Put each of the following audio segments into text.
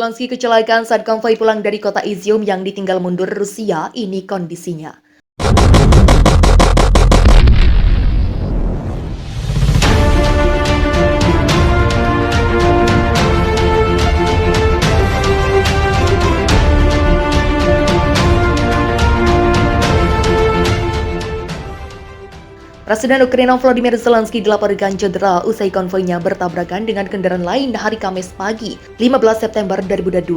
Zelensky kecelakaan saat konvoi pulang dari kota Izium yang ditinggal mundur Rusia, ini kondisinya. Presiden Ukraina Volodymyr Zelensky dilaporkan cedera usai konvoinya bertabrakan dengan kendaraan lain hari Kamis pagi, 15 September 2022.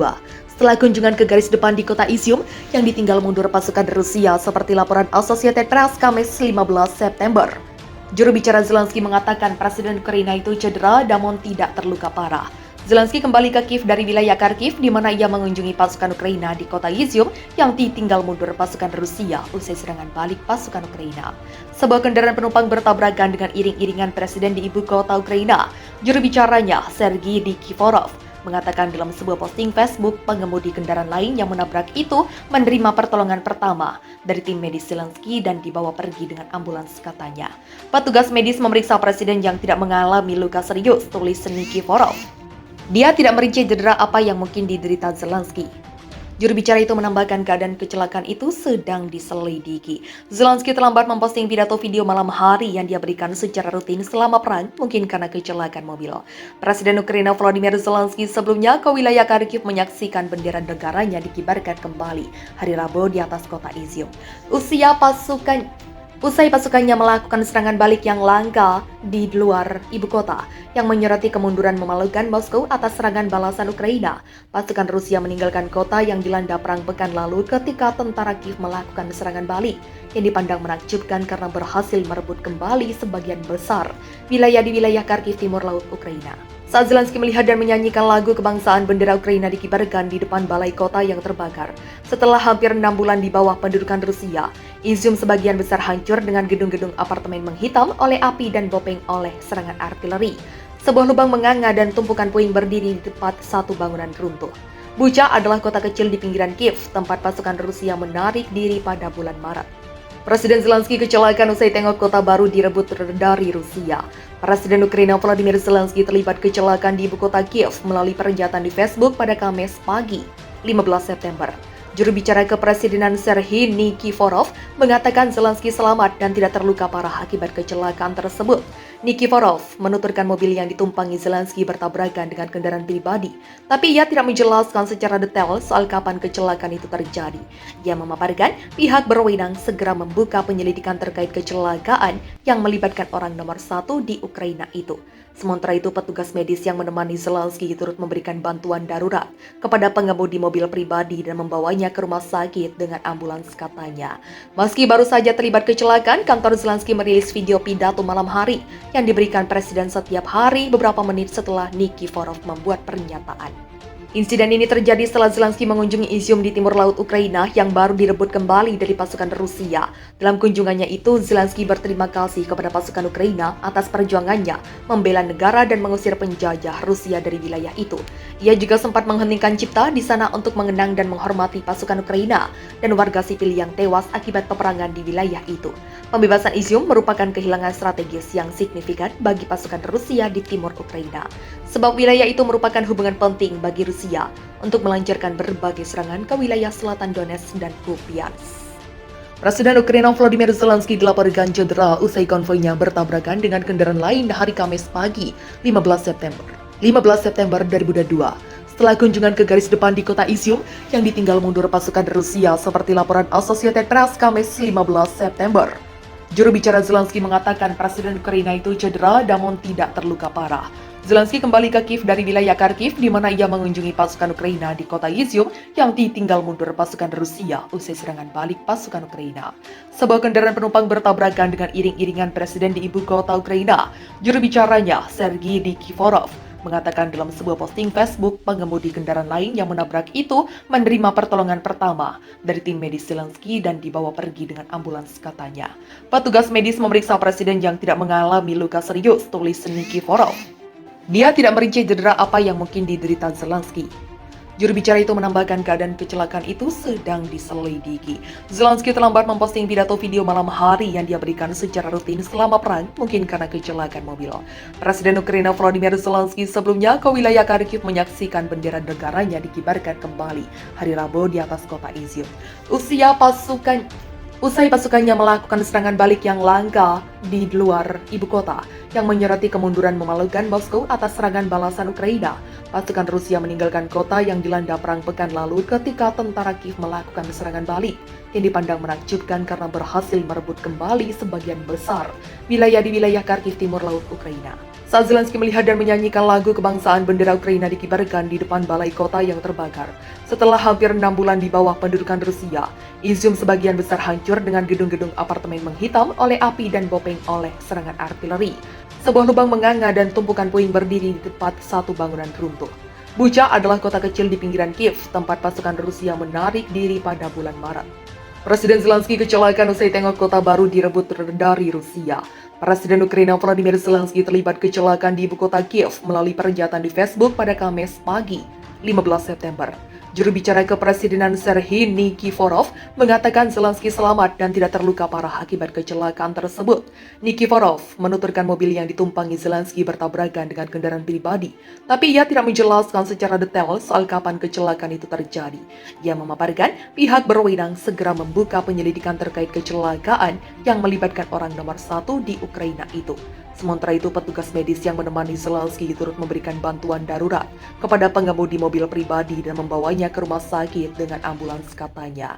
Setelah kunjungan ke garis depan di kota Izium yang ditinggal mundur pasukan Rusia seperti laporan Associated Press Kamis 15 September. Juru bicara Zelensky mengatakan Presiden Ukraina itu cedera namun tidak terluka parah. Zelensky kembali ke Kiev dari wilayah Kharkiv di mana ia mengunjungi pasukan Ukraina di kota Izium yang ditinggal mundur pasukan Rusia usai serangan balik pasukan Ukraina. Sebuah kendaraan penumpang bertabrakan dengan iring-iringan presiden di ibu kota Ukraina. Juru bicaranya, Sergei Nikiforov, mengatakan dalam sebuah posting Facebook, pengemudi kendaraan lain yang menabrak itu menerima pertolongan pertama dari tim medis Zelensky dan dibawa pergi dengan ambulans katanya. Petugas medis memeriksa presiden yang tidak mengalami luka serius, tulis Nikiforov. Dia tidak merinci cedera apa yang mungkin diderita Zelensky. Juru bicara itu menambahkan keadaan kecelakaan itu sedang diselidiki. Zelensky terlambat memposting pidato video malam hari yang dia berikan secara rutin selama perang, mungkin karena kecelakaan mobil. Presiden Ukraina Volodymyr Zelensky sebelumnya ke wilayah Kharkiv menyaksikan bendera negaranya dikibarkan kembali hari Rabu di atas kota Izium. Usai pasukannya melakukan serangan balik yang langka di luar ibu kota yang menyoroti kemunduran memalukan Moskow atas serangan balasan Ukraina, pasukan Rusia meninggalkan kota yang dilanda perang pekan lalu ketika tentara Kiev melakukan serangan balik yang dipandang menakjubkan karena berhasil merebut kembali sebagian besar wilayah di wilayah Kharkiv timur laut Ukraina. Saat Zelensky melihat dan menyanyikan lagu kebangsaan, bendera Ukraina dikibarkan di depan balai kota yang terbakar. Setelah hampir 6 bulan di bawah pendudukan Rusia, Izium sebagian besar hancur dengan gedung-gedung apartemen menghitam oleh api dan bopeng oleh serangan artileri. Sebuah lubang menganga dan tumpukan puing berdiri di depan satu bangunan runtuh. Bucha adalah kota kecil di pinggiran Kiev, tempat pasukan Rusia menarik diri pada bulan Maret. Presiden Zelensky kecelakaan usai tengok kota baru direbut dari Rusia. Presiden Ukraina Volodymyr Zelensky terlibat kecelakaan di ibu kota Kiev melalui pernyataan di Facebook pada Kamis pagi, 15 September. Juru bicara kepresidenan Sergei Nikiforov mengatakan Zelensky selamat dan tidak terluka parah akibat kecelakaan tersebut. Nikiforov menuturkan mobil yang ditumpangi Zelensky bertabrakan dengan kendaraan pribadi, tapi ia tidak menjelaskan secara detail soal kapan kecelakaan itu terjadi. Ia memaparkan pihak berwenang segera membuka penyelidikan terkait kecelakaan yang melibatkan orang nomor 1 di Ukraina itu. Sementara itu, petugas medis yang menemani Zelensky turut memberikan bantuan darurat kepada pengemudi mobil pribadi dan membawanya ke rumah sakit dengan ambulans katanya. Meski baru saja terlibat kecelakaan, kantor Zelensky merilis video pidato malam hari yang diberikan presiden setiap hari beberapa menit setelah Nikiforov membuat pernyataan. Insiden ini terjadi setelah Zelensky mengunjungi Izium di timur laut Ukraina yang baru direbut kembali dari pasukan Rusia. Dalam kunjungannya itu, Zelensky berterima kasih kepada pasukan Ukraina atas perjuangannya membela negara dan mengusir penjajah Rusia dari wilayah itu. Ia juga sempat mengheningkan cipta di sana untuk mengenang dan menghormati pasukan Ukraina dan warga sipil yang tewas akibat peperangan di wilayah itu. Pembebasan Izium merupakan kehilangan strategis yang signifikan bagi pasukan Rusia di timur Ukraina. Sebab wilayah itu merupakan hubungan penting bagi Rusia untuk melancarkan berbagai serangan ke wilayah selatan Donetsk dan Kupiansk. Presiden Ukraina Volodymyr Zelensky dilaporkan cedera usai konvoinya bertabrakan dengan kendaraan lain hari Kamis pagi, 15 September 2022. Setelah kunjungan ke garis depan di kota Izium yang ditinggal mundur pasukan Rusia seperti laporan Associated Press Kamis 15 September. Juru bicara Zelensky mengatakan Presiden Ukraina itu cedera namun tidak terluka parah. Zelensky kembali ke Kiev dari wilayah Kharkiv di mana ia mengunjungi pasukan Ukraina di kota Izium yang ditinggal mundur pasukan Rusia usai serangan balik pasukan Ukraina. Sebuah kendaraan penumpang bertabrakan dengan iring-iringan presiden di ibu kota Ukraina. Juru bicaranya, Sergei Nikiforov, mengatakan dalam sebuah posting Facebook, pengemudi kendaraan lain yang menabrak itu menerima pertolongan pertama dari tim medis Zelensky dan dibawa pergi dengan ambulans katanya. Petugas medis memeriksa presiden yang tidak mengalami luka serius, tulis Nikiforov. Dia tidak merinci cedera apa yang mungkin diderita Zelensky. Juru bicara itu menambahkan keadaan kecelakaan itu sedang diselidiki. Zelensky terlambat memposting pidato video malam hari yang dia berikan secara rutin selama perang, mungkin karena kecelakaan mobil. Presiden Ukraina Volodymyr Zelensky sebelumnya ke wilayah Kharkiv menyaksikan bendera negaranya dikibarkan kembali hari Rabu di atas kota Izium. Usai pasukannya melakukan serangan balik yang langka di luar ibu kota, yang menyoroti kemunduran memalukan Moskow atas serangan balasan Ukraina, pasukan Rusia meninggalkan kota yang dilanda perang pekan lalu ketika tentara Kiev melakukan serangan balik, yang dipandang menakjubkan karena berhasil merebut kembali sebagian besar wilayah di wilayah Kharkiv timur laut Ukraina. Saat Zelensky melihat dan menyanyikan lagu kebangsaan, bendera Ukraina dikibarkan di depan balai kota yang terbakar. Setelah hampir 6 bulan di bawah pendudukan Rusia, Izium sebagian besar hancur dengan gedung-gedung apartemen menghitam oleh api dan bopeng oleh serangan artileri. Sebuah lubang menganga dan tumpukan puing berdiri di tempat satu bangunan runtuh. Bucha adalah kota kecil di pinggiran Kiev, tempat pasukan Rusia menarik diri pada bulan Maret. Presiden Zelensky kecelakaan usai tengok kota baru direbut dari Rusia. Presiden Ukraina Volodymyr Zelensky terlibat kecelakaan di ibu kota Kiev melalui pernyataan di Facebook pada Kamis pagi, 15 September. Juru bicara kepresidenan Serhiy Nikiforov mengatakan Zelensky selamat dan tidak terluka parah akibat kecelakaan tersebut. Nikiforov menuturkan mobil yang ditumpangi Zelensky bertabrakan dengan kendaraan pribadi, tapi ia tidak menjelaskan secara detail soal kapan kecelakaan itu terjadi. Ia memaparkan pihak berwenang segera membuka penyelidikan terkait kecelakaan yang melibatkan orang nomor 1 di Ukraina itu. Sementara itu, petugas medis yang menemani Zelensky turut memberikan bantuan darurat kepada pengemudi mobil pribadi dan membawanya ke rumah sakit dengan ambulans, katanya.